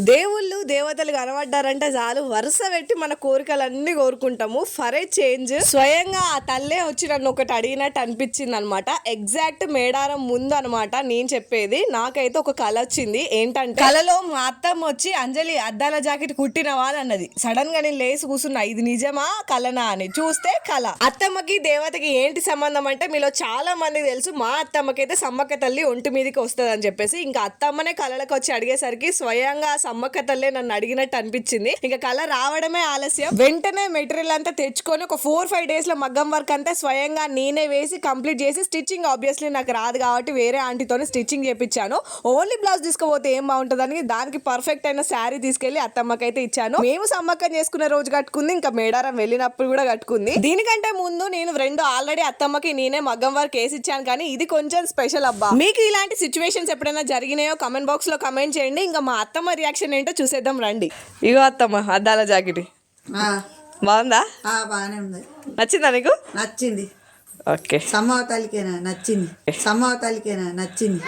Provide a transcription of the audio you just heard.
దేవుళ్ళు దేవతలు కనబడ్డారంటే చాలు వరుస పెట్టి మన కోరికలన్నీ కోరుకుంటాము. ఫర్ ఏ చేంజ్ స్వయంగా ఆ తల్లే వచ్చి నన్ను ఒకటి అడిగినట్టు అనిపించింది అనమాట. ఎగ్జాక్ట్ మేడారం ముందు అనమాట నేను చెప్పేది. నాకైతే ఒక కళ వచ్చింది. ఏంటంటే కళలో మా అత్తమ్మ వచ్చి అంజలి అద్దాల జాకెట్ కుట్టినవా అని అన్నది. సడన్ గా నేను లేసి కూర్చున్నా, ఇది నిజమా కళనా అని. చూస్తే కళ. అత్తమ్మకి దేవతకి ఏంటి సంబంధం అంటే మీలో చాలా మందికి తెలుసు, మా అత్తమ్మకి అయితే సమ్మక్క తల్లి ఒంటి మీదకి వస్తుంది అని చెప్పేసి. ఇంకా అత్తమ్మనే కళలకు వచ్చి అడిగేసరికి స్వయంగా సమ్మక్క తల్లే నన్ను అడిగినట్టు అనిపించింది. ఇంకా కళ రావడమే ఆలస్యం. వెంటనే మెటీరియల్ అంతా తెచ్చుకొని ఒక 4-5 డేస్ లో మగ్గం వర్క్ అంతా స్వయంగా నేనే వేసి కంప్లీట్ చేసి, స్టిచ్చింగ్ ఆబ్వియస్లీ నాకు రాదు కాబట్టి వేరే ఆంటీతోనే స్టిచ్చింగ్ చేపించాను. ఓన్లీ బ్లౌజ్ తీసుకుపోతే ఏం బాగుంటుందని దానికి పర్ఫెక్ట్ అయిన శారీ తీసుకెళ్లి అత్తమ్మకైతే ఇచ్చాను. మేము సమ్మక్కని చేసుకునే రోజు కట్టుకుంది, ఇంకా మేడారం వెళ్ళినప్పుడు కూడా కట్టుకుంది. దీనికంటే ముందు నేను 2 ఆల్రెడీ అత్తమ్మకి నేనే మగ్గం వర్క్ వేసి ఇచ్చాను, కానీ ఇది కొంచెం స్పెషల్ అబ్బా. మీకు ఇలాంటి సిచ్యువేషన్స్ ఎప్పుడైనా జరిగినాయో కమెంట్ బాక్స్ లో కమెంట్ చేయండి. ఇంకా మా అత్తమ్మ రియాక్షన్ ఏంటో చూసేద్దాం రండి. ఇగో అత్తమ్మ అద్దాల జాకెట్ బాగుందా? బాగానే ఉంది. నచ్చిందా నీకు? నచ్చింది. ఓకే. సమ్మవ తల్లికేనా నచ్చింది. సమ్మవ తల్లికేనా నచ్చింది.